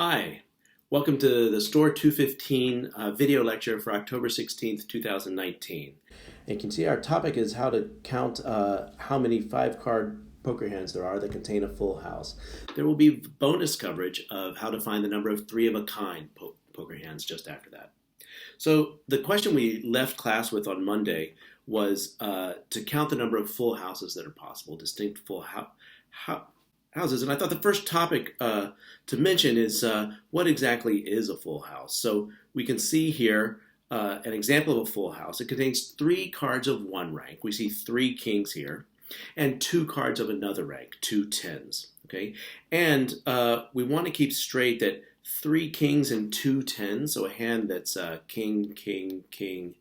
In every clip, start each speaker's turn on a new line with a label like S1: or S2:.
S1: Hi, welcome to the STOR 215 video lecture for October 16th, 2019. And you can see our topic is how to count how many 5-card poker hands there are that contain a full house. There will be bonus coverage of how to find the number of 3-of-a-kind poker hands just after that. So the question we left class with on Monday was to count the number of full houses that are possible, distinct full houses. And I thought the first topic to mention is what exactly is a full house. So we can see here an example of a full house. It contains 3 cards of one rank. We see 3 kings here, and 2 cards of another rank, 2 tens. Okay, and we want to keep straight that 3 kings and 2 tens, so a hand that's king, king, king,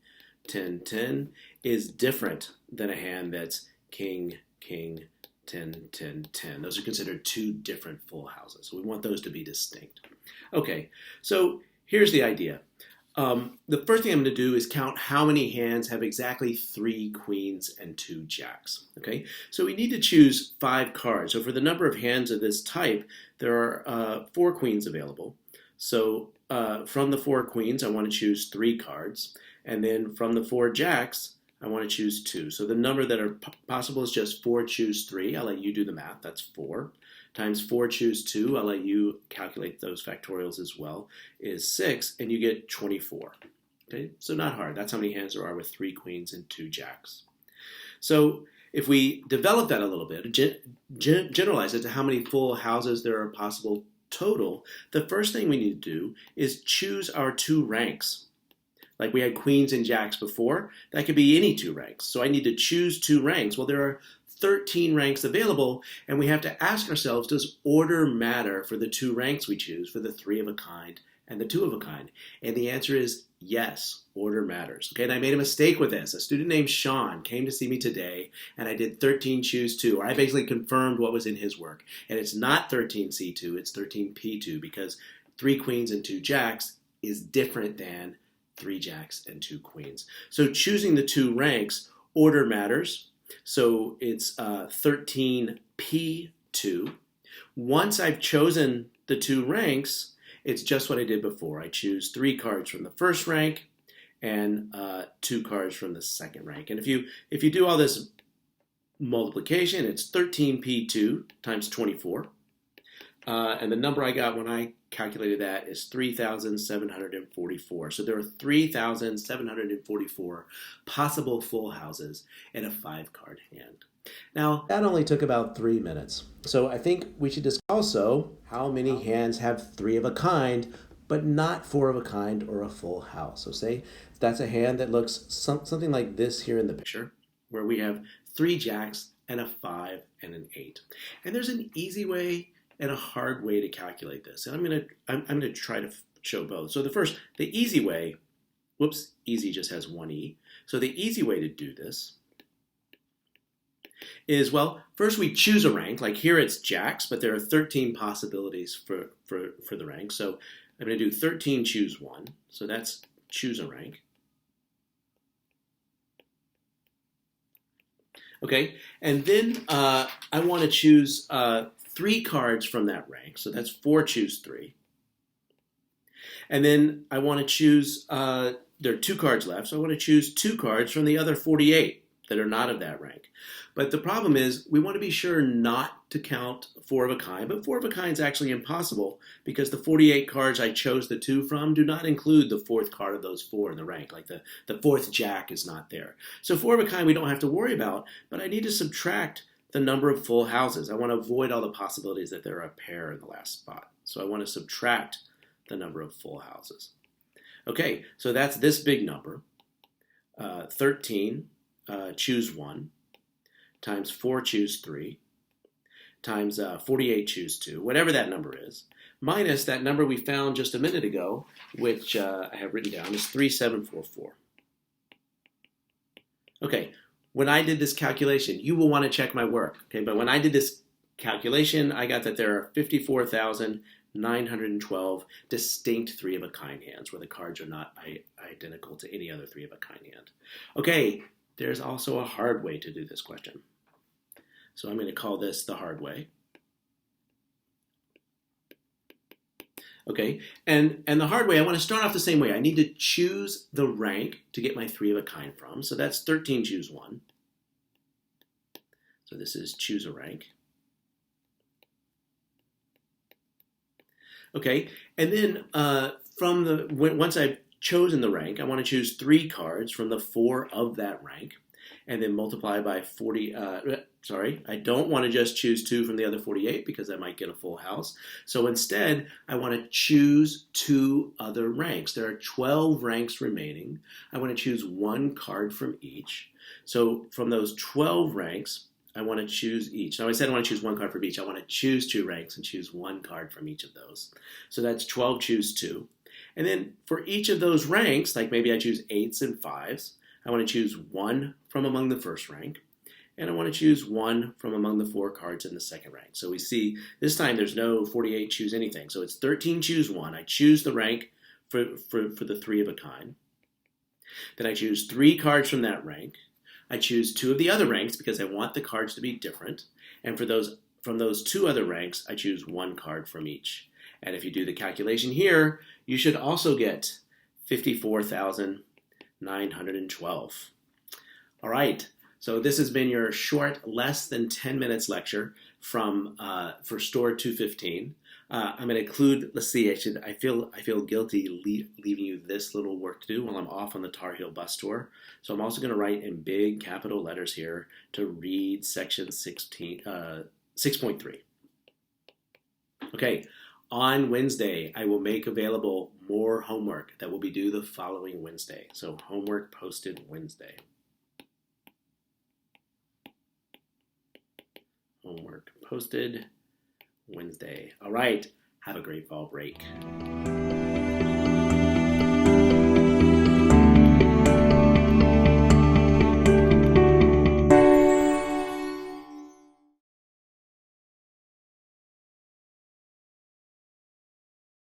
S1: 10, 10, is different than a hand that's king, king, 10, 10, 10. Those are considered 2 different full houses. So we want those to be distinct. Okay, so here's the idea. The first thing I'm going to do is count how many hands have exactly 3 queens and 2 jacks. Okay, so we need to choose 5 cards. So for the number of hands of this type, there are 4 queens available. So from the 4 queens, I want to choose 3 cards. And then from the 4 jacks, I want to choose 2. So the number that are possible is just 4 choose 3. I'll let you do the math. That's 4. Times 4 choose 2. I'll let you calculate those factorials as well. Is 6, and you get 24. Okay, so not hard. That's how many hands there are with 3 queens and 2 jacks. So if we develop that a little bit, generalize it to how many full houses there are possible total, the first thing we need to do is choose our 2 ranks. Like we had queens and jacks before, that could be any 2 ranks. So I need to choose 2 ranks. Well, there are 13 ranks available, and we have to ask ourselves, does order matter for the 2 ranks we choose, for the 3-of-a-kind and the 2-of-a-kind? And the answer is yes, order matters. Okay, and I made a mistake with this. A student named Sean came to see me today, and I did 13 choose 2, or I basically confirmed what was in his work. And it's not 13C2, it's 13P2, because 3 queens and 2 jacks is different than 3 jacks and 2 queens. So choosing the 2 ranks, order matters. So it's 13P2. Once I've chosen the 2 ranks, it's just what I did before. I choose 3 cards from the first rank and 2 cards from the second rank. And if you do all this multiplication, it's 13P2 times 24. And the number I got when I calculated that is 3,744. So there are 3,744 possible full houses in a 5-card hand. Now, that only took about 3 minutes. So I think we should discuss also how many hands have 3-of-a-kind, but not 4-of-a-kind or a full house. So say that's a hand that looks something like this here in the picture, where we have 3 jacks and a 5 and an 8. And there's an easy way and a hard way to calculate this. And I'm gonna try to show both. So the easy way, whoops, easy just has 1 E. So the easy way to do this is, well, first we choose a rank. Like here it's jacks, but there are 13 possibilities for the rank. So I'm gonna do 13 choose 1. So that's choose a rank. Okay, and then I wanna choose 3 cards from that rank, so that's 4 choose 3. And then I want to choose, there are 2 cards left, so I want to choose 2 cards from the other 48 that are not of that rank. But the problem is, we want to be sure not to count 4-of-a-kind, but 4-of-a-kind is actually impossible because the 48 cards I chose the 2 from do not include the 4th card of those 4 in the rank, like the 4th jack is not there. So 4-of-a-kind we don't have to worry about, but I need to subtract the number of full houses. I want to avoid all the possibilities that there are a pair in the last spot. So I want to subtract the number of full houses. Okay, so that's this big number, 13 choose 1, times 4 choose 3, times 48 choose 2, whatever that number is, minus that number we found just a minute ago, which I have written down, is 3,744. Okay. When I did this calculation, you will want to check my work, okay? But when I did this calculation, I got that there are 54,912 distinct 3-of-a-kind hands where the cards are not identical to any other 3-of-a-kind hand. Okay, there's also a hard way to do this question. So I'm going to call this the hard way. Okay, and the hard way, I want to start off the same way. I need to choose the rank to get my 3 of a kind from. So that's 13 choose 1. So this is choose a rank. Okay, and then once I've chosen the rank, I want to choose 3 cards from the 4 of that rank, and then multiply by 40. I don't want to just choose 2 from the other 48 because I might get a full house. So instead, I want to choose 2 other ranks. There are 12 ranks remaining. I want to choose 1 card from each. So from those 12 ranks, I want to choose each. Now I said I want to choose 1 card from each. I want to choose 2 ranks and choose 1 card from each of those. So that's 12 choose 2. And then for each of those ranks, like maybe I choose 8s and 5s, I want to choose 1 from among the first rank, and I want to choose 1 from among the 4 cards in the second rank. So we see this time there's no 48 choose anything. So it's 13 choose 1. I choose the rank for the 3 of a kind. Then I choose 3 cards from that rank. I choose 2 of the other ranks because I want the cards to be different. And from those 2 other ranks, I choose 1 card from each. And if you do the calculation here, you should also get 54,912. All right. So this has been your short, less than 10 minutes lecture for STOR 215. I'm going to include, let's see, I feel guilty leaving you this little work to do while I'm off on the Tar Heel bus tour. So I'm also going to write in big capital letters here to read section 6.3. Okay, on Wednesday, I will make available more homework that will be due the following Wednesday. So homework posted Wednesday. Homework posted Wednesday. All right. Have a great fall break.